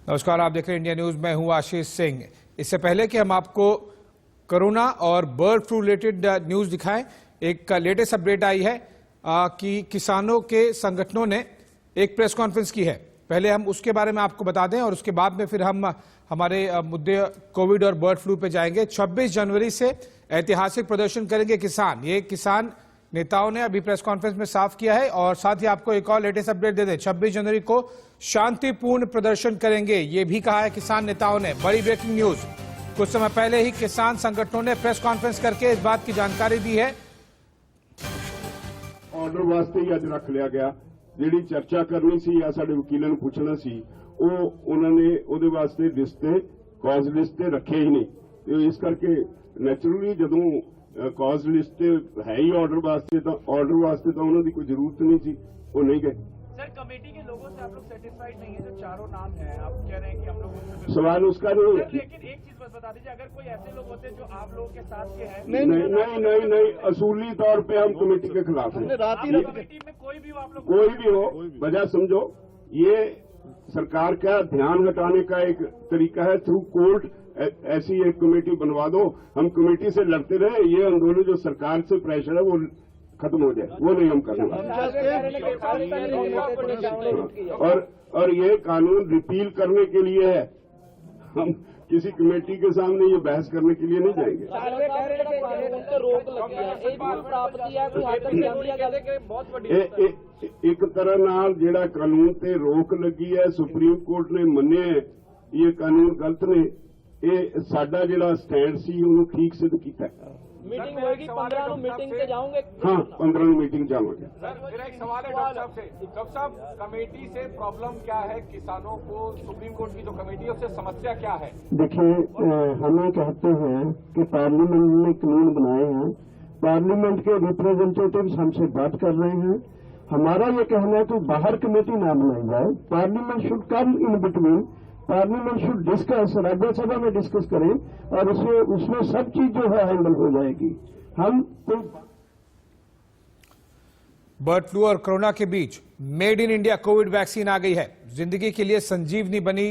नमस्कार, आप देख रहे हैं इंडिया न्यूज। मैं हूं आशीष सिंह। इससे पहले कि हम आपको कोरोना और बर्ड फ्लू रिलेटेड न्यूज दिखाएं, एक लेटेस्ट अपडेट आई है कि किसानों के संगठनों ने एक प्रेस कॉन्फ्रेंस की है। पहले हम उसके बारे में आपको बता दें और उसके बाद में फिर हम हमारे मुद्दे कोविड और बर्ड फ्लू पे जाएंगे। 26 जनवरी से ऐतिहासिक प्रदर्शन करेंगे किसान। ये किसान नेताओं ने अभी प्रेस कॉन्फ्रेंस में साफ किया है। और साथ ही आपको एक और लेटेस्ट अपडेट दे दें, 26 जनवरी को शांतिपूर्ण प्रदर्शन करेंगे, ये भी कहा है किसान नेताओं ने। बड़ी ब्रेकिंग न्यूज, कुछ समय पहले ही किसान संगठनों ने प्रेस कॉन्फ्रेंस करके इस बात की जानकारी दी है। ऑर्डर वास्ते ही अज रख लिया गया, जिहड़ी चर्चा करनी सी या साडे वकीलां नूं पुछना सी, उन्होंने उहदे वास्ते लिस्टे कॉज लिस्टे रखे ही नहीं। इस करके नैचुरली जदों कॉज लिस्ट है ही ऑर्डर वास्ते तो उन्होंने की कोई जरूरत नहीं थी, वो नहीं गए। सर, कमेटी के लोगों से आप लोग सेटिस्फाइड नहीं है? जो चारों नाम हैं, आप कह रहे हैं कि हम लोग उनसे सवाल उसका नहीं है। लेकिन एक चीज बस बता दीजिए, अगर कोई ऐसे लोग होते जो आप लोगों के साथ के हैं। नहीं, असूली तौर पे हम कमेटी के खिलाफ हैं। कमेटी में कोई भी हो, आप लोग कोई भी हो, वजह समझो, ये सरकार का ध्यान हटाने का एक तरीका है। थ्रू कोर्ट ऐसी एक कमेटी बनवा दो, हम कमेटी से लड़ते रहे, ये आंदोलन जो सरकार से प्रेशर है वो खत्म हो जाए, वो नहीं हम करने वाले। और ये कानून रिपील करने के लिए है, हम किसी कमेटी के सामने ये बहस करने के लिए नहीं जाएंगे। एक तरह नाल जेड़ा कानून ते रोक लगी है, सुप्रीम कोर्ट ने मन्ने ये कानून गलत ने, ये साडा जेड़ा स्टैंड सी उन्होंने ठीक सिद्ध किया है। मीटिंग होगी 15 ਨੂੰ मीटिंग से जाओगे? हाँ, 15 ਨੂੰ मीटिंग जाओगे। सर, मेरा एक सवाल है डॉक्टर साहब से। डॉक्टर साहब, कमेटी से प्रॉब्लम क्या है? किसानों को सुप्रीम कोर्ट की जो कमेटी है उससे समस्या क्या है? देखिए, हमें कहते हैं कि पार्लियामेंट ने कानून बनाए हैं, पार्लियामेंट के रिप्रेजेंटेटिव्स हमसे बात कर रहे हैं। हमारा ये कहना है कि बाहर कमेटी ना बनाई जाए, parliament should come in between, parliament should discuss, Rajya Sabha में डिस्कस करें और उसमें सब चीज जो है हैंडल हो जाएगी। हम तो बर्ड फ्लू और कोरोना के बीच made in India covid vaccine आ गई है। जिंदगी के लिए संजीवनी बनी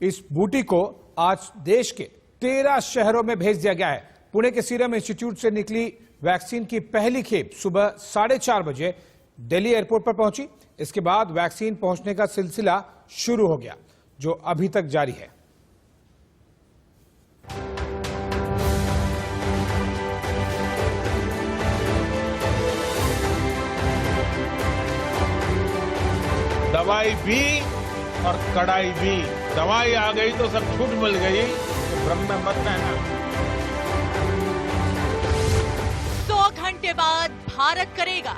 इस बूटी को आज देश के 13 शहरों में भेज दिया गया है। पुणे के सीरम इंस्टीट्यूट से निकली वैक्सीन की पहली खेप सुबह 4:30 बजे दिल्ली एयरपोर्ट पर पहुंची। इसके बाद वैक्सीन पहुंचने का सिलसिला शुरू हो गया, जो अभी तक जारी है। दवाई भी और कड़ाई भी। दवाई आ गई तो सब छूट मिल गई, तो भ्रम में मत रहना। 100 घंटे बाद भारत करेगा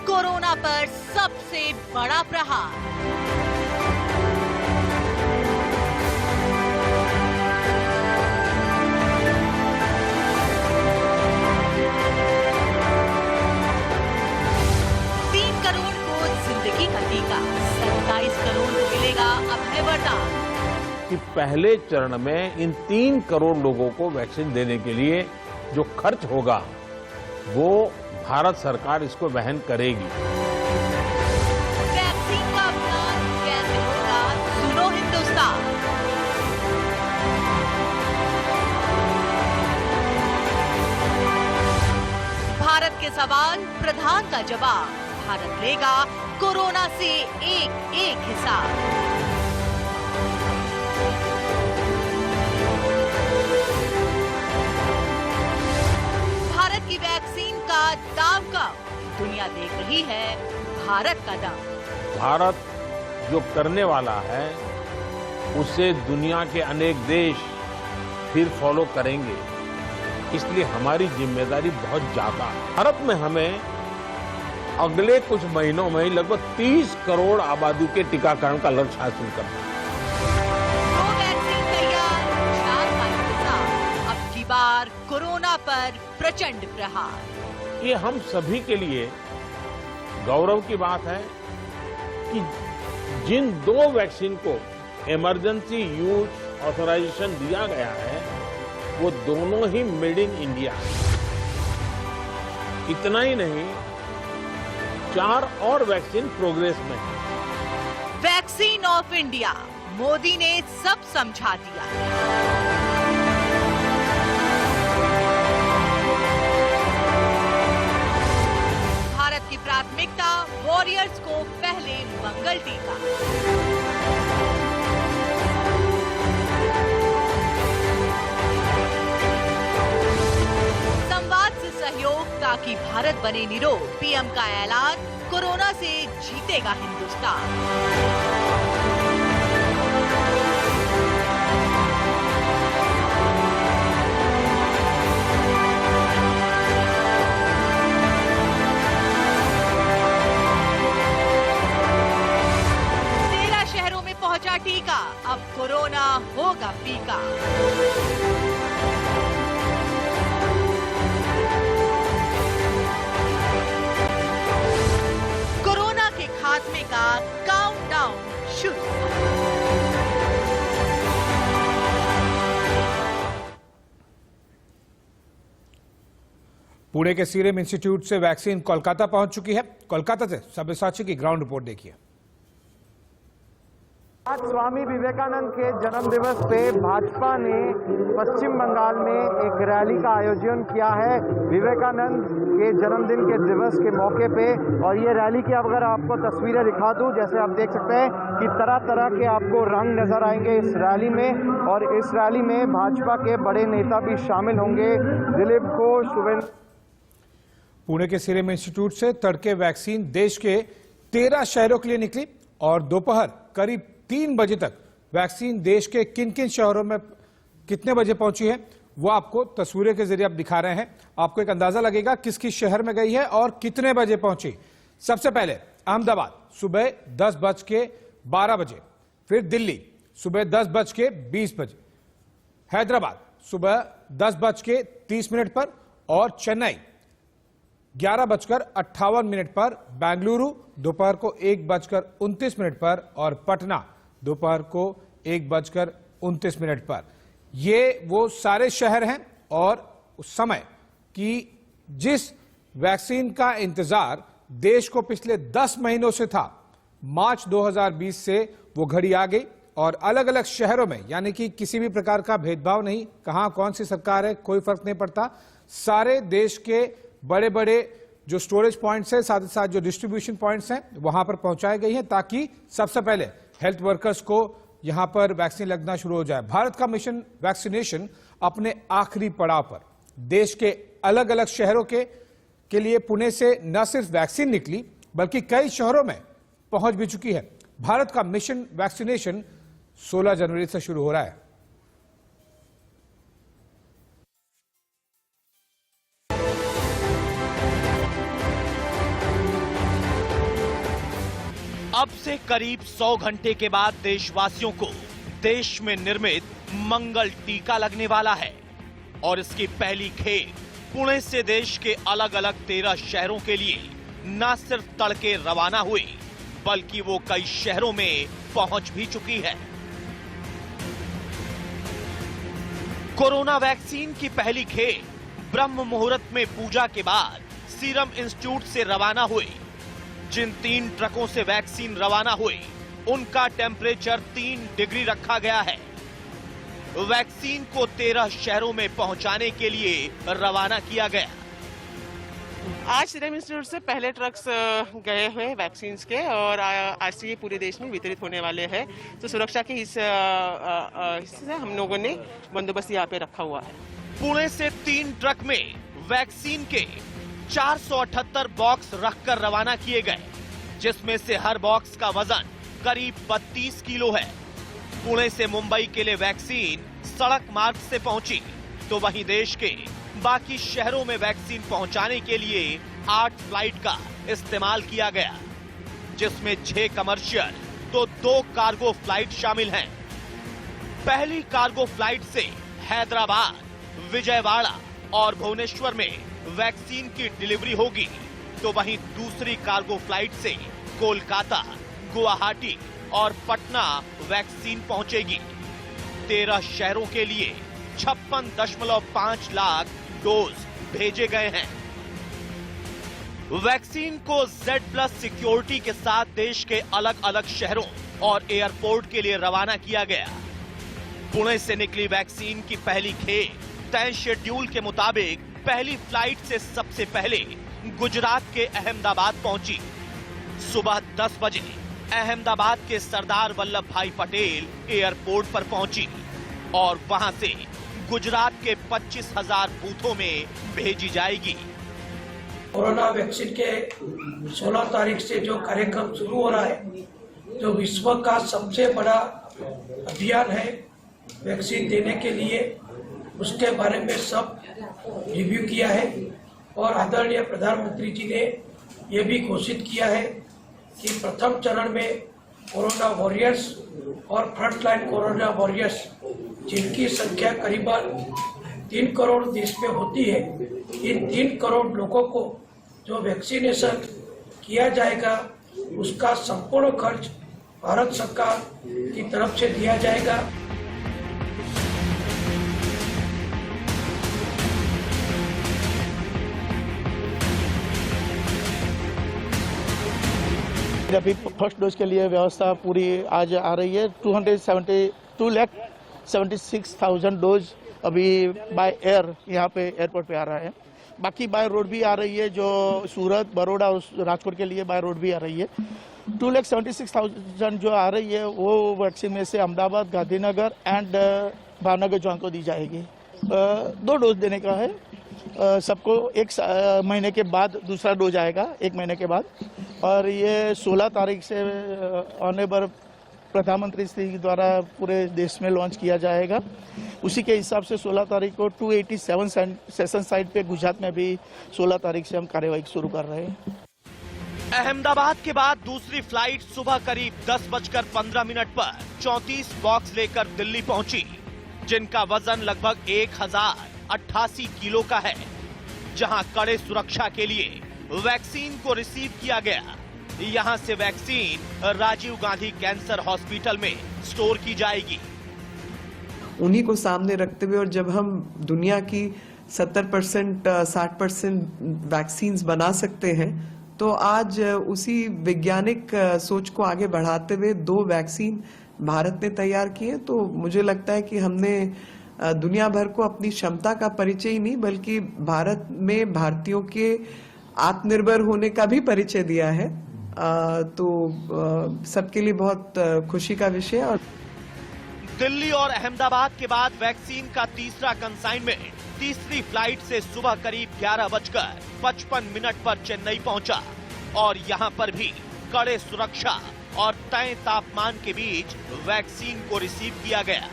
कोरोना पर सबसे बड़ा प्रहार। जिंदगी का टीका 27 करोड़ को मिलेगा अभय वरदान। कि पहले चरण में इन 3 करोड़ लोगों को वैक्सीन देने के लिए जो खर्च होगा वो भारत सरकार इसको वहन करेगी। वैक्सीन का अभियान कैसे होगा, सुनो हिंदुस्तान। भारत के सवाल, प्रधान का जवाब। भारत लेगा कोरोना से एक हिसाब। भारत की वैक्सीन का दाम कम, दुनिया देख रही है भारत का दम। भारत जो करने वाला है उसे दुनिया के अनेक देश फिर फॉलो करेंगे, इसलिए हमारी जिम्मेदारी बहुत ज्यादा है। भारत में हमें अगले कुछ महीनों में लगभग 30 करोड़ आबादी के टीकाकरण का लक्ष्य हासिल करना है। वैक्सीन तैयार, 4 का इंतजार। अब की बार कोरोना पर प्रचंड प्रहार। ये हम सभी के लिए गौरव की बात है कि जिन 2 वैक्सीन को इमरजेंसी यूज ऑथराइजेशन दिया गया है वो दोनों ही मेड इन इंडिया। इतना ही नहीं, 4 और वैक्सीन प्रोग्रेस में है। वैक्सीन ऑफ इंडिया, मोदी ने सब समझा दिया। भारत की प्राथमिकता, वॉरियर्स को पहले मंगल टीका। संवाद से सहयोग ताकि भारत बने निरोग, पीएम का ऐलान, कोरोना से जीतेगा हिंदुस्तान। पहुंचा टीका, अब कोरोना होगा फीका। कोरोना के खात्मे का काउंटडाउन शुरू। पुणे के सीरम इंस्टीट्यूट से वैक्सीन कोलकाता पहुंच चुकी है। कोलकाता से सब्यसाची की ग्राउंड रिपोर्ट देखिए। आज स्वामी विवेकानंद के जन्म दिवस पे भाजपा ने पश्चिम बंगाल में एक रैली का आयोजन किया है विवेकानंद के जन्मदिन के दिवस के मौके पे। और ये रैली की अगर आपको तस्वीरें दिखा दूं, जैसे आप देख सकते हैं कि तरह तरह के आपको रंग नजर आएंगे इस रैली में। और इस रैली में भाजपा के बड़े नेता भी शामिल होंगे। दिलीप घोष, शुभेंद्र। पुणे के सीरम इंस्टीट्यूट से तड़के वैक्सीन देश के 13 शहरों के लिए निकली और दोपहर करीब 3 बजे तक वैक्सीन देश के किन किन शहरों में कितने बजे पहुंची है वो आपको तस्वीरों के जरिए आप दिखा रहे हैं। आपको एक अंदाजा लगेगा किस किस शहर में गई है और कितने बजे पहुंची। सबसे पहले अहमदाबाद सुबह 10:12 बजे, फिर दिल्ली सुबह 10:20 बजे, हैदराबाद सुबह 10:30 पर और चेन्नई 11:58 पर, बेंगलुरु दोपहर को 1:29 पर और पटना दोपहर को 1:29 पर। ये वो सारे शहर हैं और उस समय की जिस वैक्सीन का इंतजार देश को पिछले 10 महीनों से था, मार्च 2020 से वो घड़ी आ गई और अलग अलग शहरों में, यानी कि किसी भी प्रकार का भेदभाव नहीं, कहां कौन सी सरकार है कोई फर्क नहीं पड़ता, सारे देश के बड़े बड़े जो स्टोरेज पॉइंट्स हैं, साथ ही साथ जो डिस्ट्रीब्यूशन पॉइंट्स हैं वहां पर पहुंचाई गई हैं ताकि सबसे पहले हेल्थ वर्कर्स को यहां पर वैक्सीन लगना शुरू हो जाए। भारत का मिशन वैक्सीनेशन अपने आखिरी पड़ाव पर देश के अलग अलग शहरों के लिए पुणे से न सिर्फ वैक्सीन निकली बल्कि कई शहरों में पहुंच भी चुकी है। भारत का मिशन वैक्सीनेशन 16 जनवरी से शुरू हो रहा है। अब से करीब 100 घंटे के बाद देशवासियों को देश में निर्मित मंगल टीका लगने वाला है और इसकी पहली खेप पुणे से देश के अलग अलग 13 शहरों के लिए न सिर्फ तड़के रवाना हुई बल्कि वो कई शहरों में पहुंच भी चुकी है। कोरोना वैक्सीन की पहली खेप ब्रह्म मुहूर्त में पूजा के बाद सीरम इंस्टीट्यूट से रवाना हुई। जिन 3 ट्रकों से वैक्सीन रवाना हुई उनका टेम्परेचर 3 डिग्री रखा गया है। वैक्सीन को 13 शहरों में पहुंचाने के लिए रवाना किया गया। आज सीरम इंस्टीट्यूट से पहले ट्रक्स गए हुए वैक्सीन के और आज से ये पूरे देश में वितरित होने वाले हैं। तो सुरक्षा के हिस्से से हम लोगों ने बंदोबस्त यहाँ पे रखा हुआ है। पुणे से 3 ट्रक में वैक्सीन के 478 बॉक्स रखकर रवाना किए गए, जिसमें से हर बॉक्स का वजन करीब 32 किलो है। पुणे से मुंबई के लिए वैक्सीन सड़क मार्ग से पहुंची, तो वहीं देश के बाकी शहरों में वैक्सीन पहुंचाने के लिए 8 फ्लाइट का इस्तेमाल किया गया, जिसमें 6 कमर्शियल तो 2 कार्गो फ्लाइट शामिल हैं। पहली कार्गो फ्लाइट से हैदराबाद, विजयवाड़ा और भुवनेश्वर में वैक्सीन की डिलीवरी होगी, तो वहीं दूसरी कार्गो फ्लाइट से कोलकाता, गुवाहाटी और पटना वैक्सीन पहुंचेगी। 13 शहरों के लिए 56.5 लाख डोज भेजे गए हैं। वैक्सीन को Z+ सिक्योरिटी के साथ देश के अलग अलग शहरों और एयरपोर्ट के लिए रवाना किया गया। पुणे से निकली वैक्सीन की पहली खेप तय शेड्यूल के मुताबिक पहली फ्लाइट से सबसे पहले गुजरात के अहमदाबाद पहुंची। सुबह 10 बजे अहमदाबाद के सरदार वल्लभ भाई पटेल एयरपोर्ट पर पहुंची और वहां से गुजरात के 25,000 बूथों में भेजी जाएगी। कोरोना वैक्सीन के 16 तारीख से जो कार्यक्रम शुरू हो रहा है, जो विश्व का सबसे बड़ा अभियान है वैक्सीन देने के लिए, उसके बारे में सब रिव्यू किया है और आदरणीय प्रधानमंत्री जी ने ये भी घोषित किया है कि प्रथम चरण में कोरोना वॉरियर्स और फ्रंट लाइन कोरोना वॉरियर्स जिनकी संख्या करीबन 3 करोड़ देश में होती है, इन 3 करोड़ लोगों को जो वैक्सीनेशन किया जाएगा उसका संपूर्ण खर्च भारत सरकार की तरफ से दिया जाएगा। अभी फर्स्ट डोज के लिए व्यवस्था पूरी आज आ रही है। 272,76,000 डोज अभी बाय एयर यहाँ पे एयरपोर्ट पे आ रहा है। बाकी बाय रोड भी आ रही है, जो सूरत, बड़ौदा और राजकोट के लिए बाय रोड भी आ रही है। 276,000 जो आ रही है वो वैक्सीन में से अहमदाबाद, गांधीनगर एंड भावनगर जोन को दी जाएगी। 2 डोज देने का है सबको। 1 महीने के बाद दूसरा डोज आएगा, 1 महीने के बाद। और ये 16 तारीख से ऑनरेबल प्रधानमंत्री श्री द्वारा पूरे देश में लॉन्च किया जाएगा। उसी के हिसाब से 16 तारीख को 287 सेशन साइट पे गुजरात में भी 16 तारीख से हम कार्यवाही शुरू कर रहे हैं। अहमदाबाद के बाद दूसरी फ्लाइट सुबह करीब 10:15 पर 34 बॉक्स लेकर दिल्ली पहुंची, जिनका वजन लगभग 1088 किलो का है, जहां कड़े सुरक्षा के लिए वैक्सीन को रिसीव किया गया। यहां से vaccine Rajiv Gandhi cancer hospital में स्टोर की जाएगी। उन्हीं को सामने रखते हुए और जब हम दुनिया की 70% 60% वैक्सीन्स बना सकते हैं, तो आज उसी वैज्ञानिक सोच को आगे बढ़ाते हुए 2 वैक्सीन भारत ने तैयार किए। तो मुझे लगता है कि हमने दुनिया भर को अपनी क्षमता का परिचय ही नहीं बल्कि भारत में भारतीयों के आत्मनिर्भर होने का भी परिचय दिया है। तो सबके लिए बहुत खुशी का विषय। और दिल्ली और अहमदाबाद के बाद वैक्सीन का तीसरा कंसाइनमेंट तीसरी फ्लाइट से सुबह करीब 11:55 पर चेन्नई पहुंचा और यहां पर भी कड़े सुरक्षा और तय तापमान के बीच वैक्सीन को रिसीव किया गया।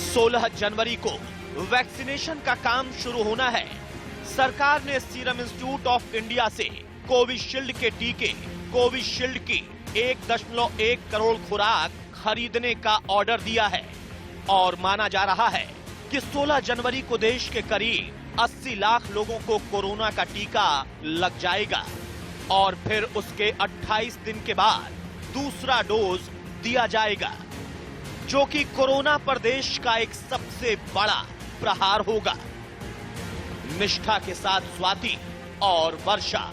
16 जनवरी को वैक्सीनेशन का काम शुरू होना है। सरकार ने सीरम इंस्टीट्यूट ऑफ इंडिया से कोविशील्ड के टीके कोविशील्ड की 1.1 करोड़ खुराक खरीदने का ऑर्डर दिया है और माना जा रहा है कि 16 जनवरी को देश के करीब 80 लाख लोगों को कोरोना का टीका लग जाएगा और फिर उसके 28 दिन के बाद दूसरा डोज दिया जाएगा, जो कि कोरोना पर देश का एक सबसे बड़ा प्रहार होगा। निष्ठा के साथ स्वाति और Varsha,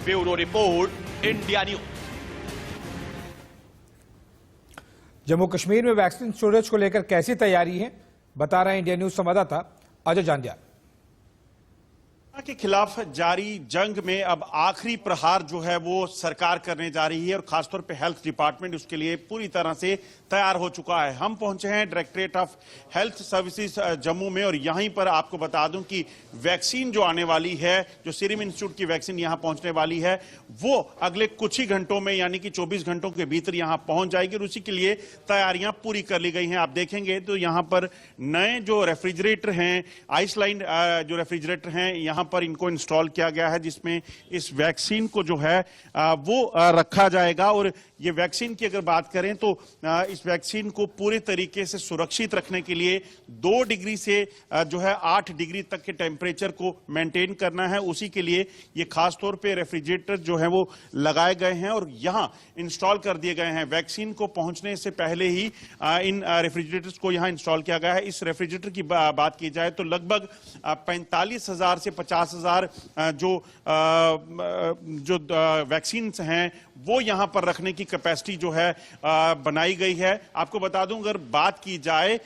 bureau report, India news. Jammu Kashmir में वैक्सीन स्टोरेज को लेकर कैसी तैयारी है, बता रहे हैं इंडिया न्यूज संवाददाता अजय जांडिया। के खिलाफ जारी जंग में अब आखिरी प्रहार जो है वो सरकार करने जा रही है और खासतौर पे हेल्थ डिपार्टमेंट उसके लिए पूरी तरह से तैयार हो चुका है। हम पहुंचे हैं directorate of health services Jammu में और यहीं पर आपको बता दूं कि वैक्सीन जो आने वाली है, जो सीरम इंस्टीट्यूट की वैक्सीन यहां पहुंचने वाली है, वो अगले कुछ ही घंटों में यानी कि 24 घंटों के भीतर यहां पहुंच जाएगी और उसी के लिए तैयारियां पूरी कर ली गई हैं। आप देखेंगे तो यहां पर नए जो रेफ्रिजरेटर हैं, आइसलाइन जो रेफ्रिजरेटर हैं, यहां पर इनको इंस्टॉल किया गया है, जिसमें इस वैक्सीन को जो है वो रखा जाएगा और ये वैक्सीन की अगर बात करें तो इस वैक्सीन को पूरे तरीके से सुरक्षित रखने के लिए 2 डिग्री से जो है 8 डिग्री तक के टेम्परेचर को मेंटेन करना है। उसी के लिए ये खास तौर पे रेफ्रिजरेटर जो है वो लगाए गए हैं और यहां इंस्टॉल कर दिए गए हैं। वैक्सीन को पहुंचने से पहले ही इन रेफ्रिजरेटर्स को यहां इंस्टॉल किया गया है। इस रेफ्रिजरेटर की बात की जाए तो लगभग 45,000 से 50,000 जो वैक्सीन हैं वो यहां पर रखने की कैपेसिटी जो है बनाई गई है। आपको बता दूं, अगर बात की जाए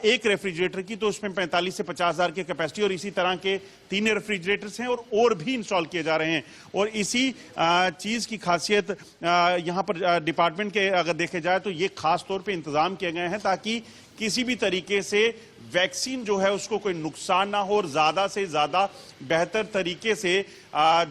एक रेफ्रिजरेटर की तो उसमें 45 से 50,000 की कैपेसिटी और इसी तरह के 3 रेफ्रिजरेटर्स हैं और भी इंस्टॉल किए जा रहे हैं। और इसी चीज की खासियत यहां पर डिपार्टमेंट के अगर देखे जाए तो ये खास तौर पे इंतजाम किए गए हैं ताकि किसी भी तरीके से वैक्सीन जो है उसको कोई नुकसान ना हो और ज्यादा से ज्यादा बेहतर तरीके से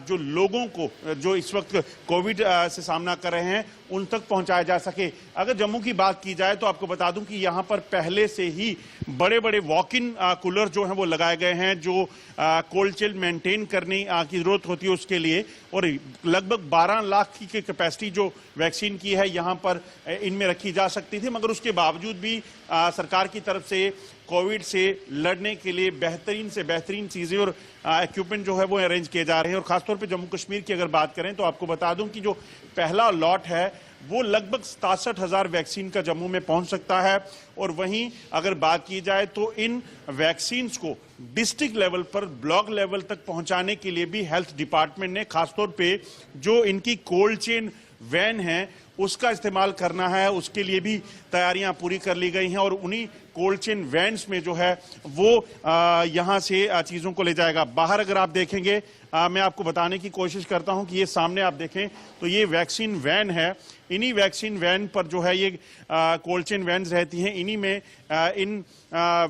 जो लोगों को जो इस वक्त कोविड से सामना कर रहे हैं उन तक पहुंचाया जा सके। अगर जम्मू की बात की जाए तो आपको बता दूं कि यहां पर पहले से ही बड़े बड़े वॉक इन कूलर जो हैं वो लगाए गए हैं जो कोल्ड चिल मेंटेन करने की जरूरत होती है उसके लिए। और लगभग 12 लाख की कैपेसिटी जो वैक्सीन की है यहां पर इनमें रखी जा सकती थी, मगर उसके बावजूद भी सरकार की तरफ से कोविड से लड़ने के लिए बेहतरीन से बेहतरीन चीजें और इक्विपमेंट जो है वो अरेंज किए जा रहे हैं। और खासतौर पे जम्मू कश्मीर की अगर बात करें तो आपको बता दूं कि जो पहला लॉट है वो लगभग 67,000 वैक्सीन का जम्मू में पहुंच सकता है। और वहीं अगर बात की जाए तो इन वैक्सीन को डिस्ट्रिक्ट लेवल पर ब्लॉक लेवल तक पहुंचाने के लिए भी हेल्थ डिपार्टमेंट ने खासतौर पे जो इनकी कोल्ड चेन वैन है उसका इस्तेमाल करना है, उसके लिए भी तैयारियां पूरी कर ली गई हैं। और उन्हीं कोल्ड चेन वैन्स में जो है वो यहां से चीजों को ले जाएगा। बाहर अगर आप देखेंगे, मैं आपको बताने की कोशिश करता हूं कि ये सामने आप देखें तो ये वैक्सीन वैन है। इन्हीं वैक्सीन वैन पर जो है ये कोल्ड चेन वैन्स रहती हैं। इन्हीं में इन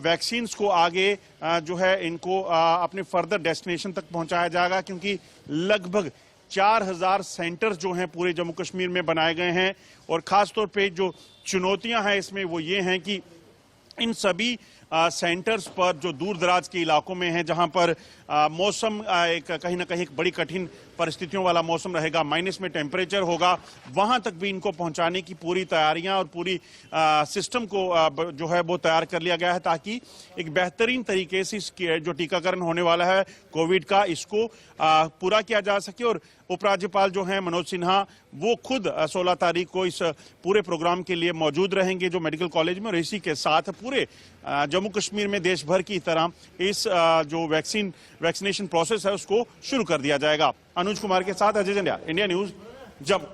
वैक्सीन्स को आगे जो है इनको अपने फर्दर डेस्टिनेशन तक पहुंचाया जाएगा, क्योंकि लगभग 4,000 सेंटर्स जो हैं पूरे जम्मू कश्मीर में बनाए गए हैं। और खास तौर पे जो चुनौतियां हैं इसमें वो ये हैं कि इन सभी सेंटर्स पर जो दूर दराज के इलाकों में हैं जहां पर मौसम कहीं ना कहीं एक बड़ी कठिन परिस्थितियों वाला मौसम रहेगा, माइनस में टेम्परेचर होगा, वहां तक भी इनको पहुंचाने की पूरी तैयारियां और पूरी सिस्टम को जो है वो तैयार कर लिया गया है ताकि एक बेहतरीन तरीके से जो टीकाकरण होने वाला है कोविड का इसको पूरा किया जा सके। और उपराज्यपाल जो हैं मनोज सिन्हा वो खुद 16 तारीख को इस पूरे प्रोग्राम के लिए मौजूद रहेंगे जो मेडिकल कॉलेज में, और इसी के साथ पूरे जम्मू कश्मीर में देश भर की तरह इस जो वैक्सीनेशन प्रोसेस है उसको शुरू कर दिया जाएगा। अनुज कुमार के साथ अजय जंडियाल, इंडिया न्यूज, जम्मू।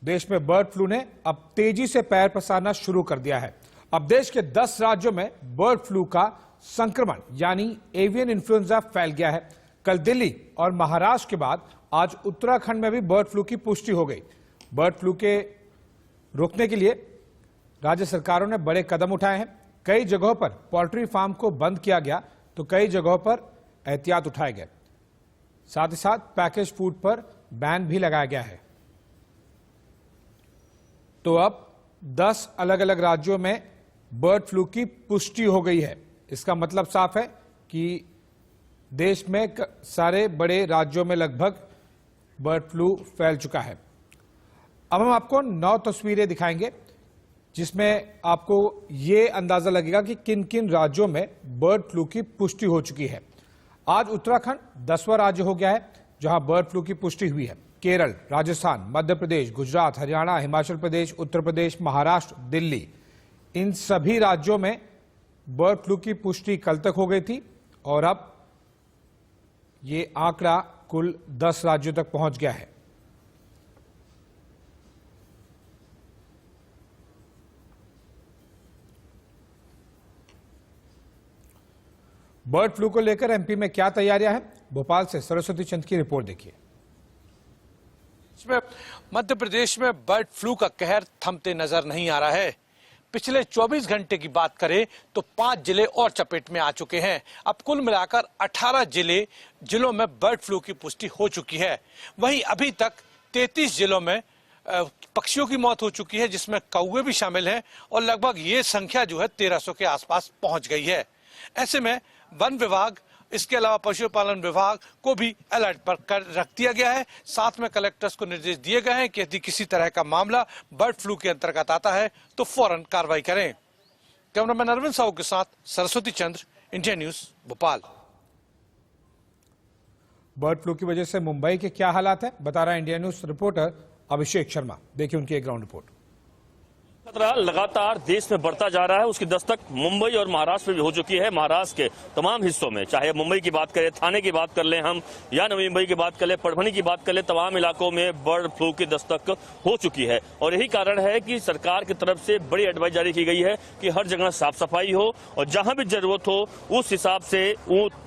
देश में बर्ड फ्लू ने अब तेजी से पैर पसारना शुरू कर दिया है। अब देश के 10 राज्यों में बर्ड फ्लू का संक्रमण यानी एवियन इन्फ्लुएंजा फैल गया है। कल दिल्ली और महाराष्ट्र के बाद आज उत्तराखंड में भी बर्ड फ्लू की पुष्टि हो गई। बर्ड फ्लू के रोकने के लिए राज्य सरकारों ने बड़े कदम उठाए हैं। कई जगहों पर पोल्ट्री फार्म को बंद किया गया तो कई जगहों पर एहतियात उठाए गए। साथ ही साथ पैकेज फूड पर बैन भी लगाया गया है। तो अब 10 अलग अलग राज्यों में बर्ड फ्लू की पुष्टि हो गई है। इसका मतलब साफ है कि देश में सारे बड़े राज्यों में लगभग बर्ड फ्लू फैल चुका है। अब हम आपको 9 तस्वीरें दिखाएंगे जिसमें आपको यह अंदाजा लगेगा कि किन किन राज्यों में बर्ड फ्लू की पुष्टि हो चुकी है। आज उत्तराखंड 10वां राज्य हो गया है जहां बर्ड फ्लू की पुष्टि हुई है। केरल, राजस्थान, मध्य प्रदेश, गुजरात, हरियाणा, हिमाचल प्रदेश, उत्तर प्रदेश, महाराष्ट्र, दिल्ली, इन सभी राज्यों में बर्ड फ्लू की पुष्टि कल तक हो गई थी और अब ये आंकड़ा कुल 10 राज्यों तक पहुंच गया है। बर्ड फ्लू को लेकर एमपी में क्या तैयारियां हैं, भोपाल से सरस्वती चंद की रिपोर्ट देखिए। मध्य प्रदेश में बर्ड फ्लू का कहर थमते नजर नहीं आ रहा है। पिछले 24 घंटे की बात करें तो 5 जिले और चपेट में आ चुके हैं। अब कुल मिलाकर 18 जिलों में बर्ड फ्लू की पुष्टि हो चुकी है। वहीं अभी तक 33 जिलों में पक्षियों की मौत हो चुकी है जिसमें कौवे भी शामिल हैं और लगभग ये संख्या जो है 1300 के आसपास पहुंच गई है। ऐसे में वन विभाग इसके अलावा पशुपालन विभाग को भी अलर्ट पर रख दिया गया है। साथ में कलेक्टर्स को निर्देश दिए गए हैं कि यदि किसी तरह का मामला बर्ड फ्लू के अंतर्गत आता है तो फौरन कार्रवाई करें। कैमरामैन अरविंद साहू के साथ Saraswati Chandra, India news, Bhopal. Bird flu की वजह से मुंबई के क्या हालात है, बता रहा है India news reporter Abhishek Sharma. देखिए उनकी एक ग्राउंड रिपोर्ट। खतरा लगातार देश में बढ़ता जा रहा है। उसकी दस्तक मुंबई और महाराष्ट्र में भी हो चुकी है। महाराष्ट्र के तमाम हिस्सों में, चाहे मुंबई की बात करें, थाने की बात कर लें हम, या नवी मुंबई की बात कर लें, परभनी की बात कर लें, तमाम इलाकों में बर्ड फ्लू की दस्तक हो चुकी है। और यही कारण है कि सरकार की तरफ से बड़ी एडवाइस जारी की गई है कि हर जगह साफ सफाई हो और जहां भी जरूरत हो उस हिसाब से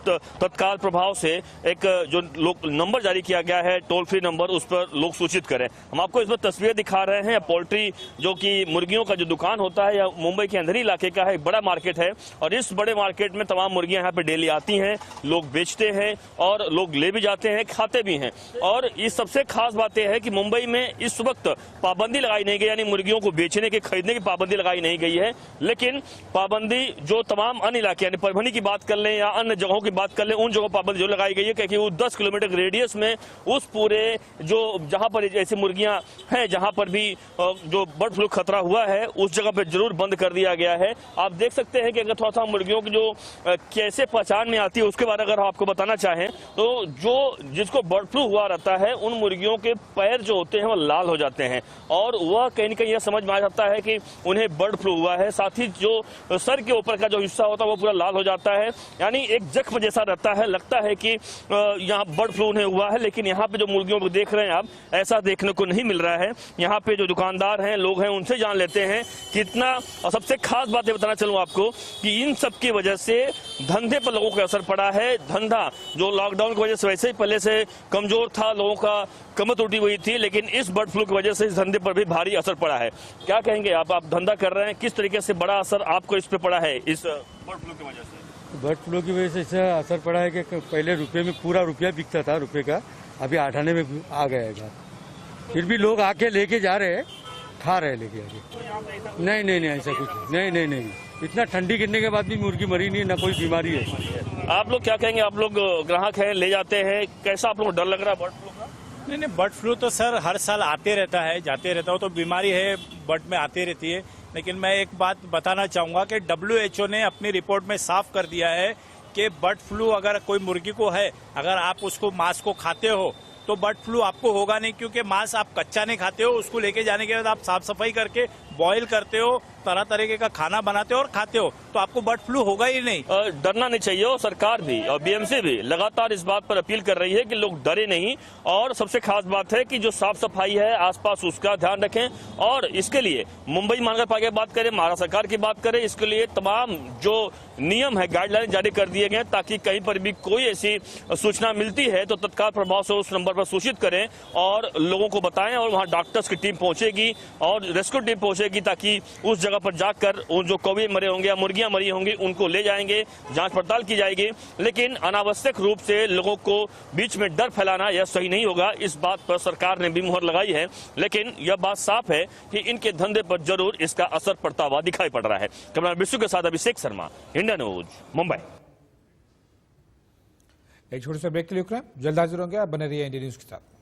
तत्काल प्रभाव से एक जो नंबर जारी किया गया है, टोल फ्री नंबर, उस पर लोग सूचित करें। हम आपको इसमें तस्वीर दिखा रहे हैं। पोल्ट्री जो कि मुर्गियों का जो दुकान होता है, या मुंबई के अंदर इलाके का है, एक बड़ा मार्केट है और इस बड़े मार्केट में तमाम मुर्गियां यहाँ पे डेली आती हैं, लोग बेचते हैं और लोग ले भी जाते हैं, खाते भी हैं। और इस सबसे खास बात यह है कि मुंबई में इस वक्त पाबंदी लगाई नहीं गई, यानी मुर्गियों को बेचने के, खरीदने की पाबंदी लगाई नहीं गई है। लेकिन पाबंदी जो तमाम अन्य इलाके, यानी परभनी की बात कर लें या अन्य जगहों की बात कर लें, उन जगहों पाबंदी जो लगाई गई है क्योंकि वो 10 किलोमीटर रेडियस में उस पूरे जो जहां पर ऐसी मुर्गियां हैं, जहां पर भी जो बर्ड फ्लू खतरा हुआ है, उस जगह पर जरूर बंद कर दिया गया है। आप देख सकते हैं कि अगर थोड़ा सा मुर्गियों की जो कैसे पहचान में आती है उसके बारे में अगर आपको बताना चाहें तो जो जिसको बर्ड फ्लू हुआ रहता है, उन मुर्गियों के पैर जो होते हैं वो लाल हो जाते हैं और वह कहीं न कहीं यह समझ में आ जाता है कि उन्हें बर्ड फ्लू हुआ है। साथ ही जो सर के ऊपर का जो हिस्सा होता है वो पूरा लाल हो जाता है, यानी एक जख्म जैसा रहता है। लगता है कि यहाँ बर्ड फ्लू उन्हें हुआ है, लेकिन यहाँ पे जो मुर्गियों को देख रहे हैं आप, ऐसा देखने को नहीं मिल रहा है। यहाँ पे जो दुकानदार हैं, लोग हैं, उनसे जान लेते हैं कितना। और सबसे खास बात ये बताना चलूं आपको कि इन सब की वजह से धंधे पर लोगों का असर पड़ा है। धंधा जो लॉकडाउन की वजह से वैसे ही पहले से कमजोर था, लोगों का कमर टूटी हुई थी, लेकिन इस बर्ड फ्लू की वजह से इस धंधे पर भी भारी असर पड़ा है। क्या कहेंगे आप धंधा कर रहे हैं, किस तरीके से बड़ा असर आपको इस पे पड़ा है इस बर्ड फ्लू की वजह से? बर्ड फ्लू की वजह से इससे असर पड़ा है कि पहले रुपये में पूरा रुपया बिकता था, रुपये का, अभी 8 आने में आ गया है। फिर भी लोग आके लेके जा रहे हैं, खा रहे लेके आके। नहीं ऐसा कुछ नहीं। इतना ठंडी गिरने के बाद भी मुर्गी मरी नहीं, ना कोई बीमारी है। आप लोग क्या कहेंगे? आप लोग ग्राहक हैं, ले जाते हैं, कैसा आप लोग को डर लग रहा है बर्ड फ्लू का? नहीं, बर्ड फ्लू तो सर हर साल आते रहता है, जाते रहता है, तो बीमारी है बर्ड में आती रहती है। लेकिन मैं एक बात बताना चाहूंगा कि WHO ने अपनी रिपोर्ट में साफ कर दिया है कि बर्ड फ्लू अगर कोई मुर्गी को है, अगर आप उसको मांस को खाते हो तो बर्ड फ्लू आपको होगा नहीं, क्योंकि मांस आप कच्चा नहीं खाते हो, उसको लेके जाने के बाद आप साफ सफाई करके बॉईल करते हो, तरह तरीके का खाना बनाते हो और खाते हो, तो आपको बर्ड फ्लू होगा ही नहीं। डरना नहीं चाहिए, और सरकार भी और BMC भी लगातार इस बात पर अपील कर रही है कि लोग डरे नहीं। और सबसे खास बात है कि जो साफ सफाई है आसपास, उसका ध्यान रखें। और इसके लिए मुंबई महानगर पालिका की बात करें, महाराष्ट्र सरकार की बात करें, इसके लिए तमाम जो नियम है, गाइडलाइन जारी कर दिए गए, ताकि कहीं पर भी कोई ऐसी सूचना मिलती है तो तत्काल प्रभाव से उस नंबर पर सूचित करें और लोगों को बताएं। और वहाँ डॉक्टर्स की टीम पहुंचेगी और रेस्क्यू टीम पहुंचेगी, ताकि उस जगह पर जाकर उन जो कौवे मरे होंगे या मुर्गियां मरी होंगी उनको ले जाएंगे, जांच पड़ताल की जाएगी। लेकिन अनावश्यक रूप से लोगों को बीच में डर फैलाना यह सही नहीं होगा। इस बात पर सरकार ने भी मुहर लगाई है, लेकिन यह बात साफ है कि इनके धंधे पर जरूर इसका असर पड़ता हुआ दिखाई पड़ रहा है। कैमरा विश्व के साथ अभिषेक शर्मा, इंडिया न्यूज, मुंबई। एक छोटे से ब्रेक के लिए जल्द हाजिर होंगे, आप बने रहिए इंडिया न्यूज के साथ।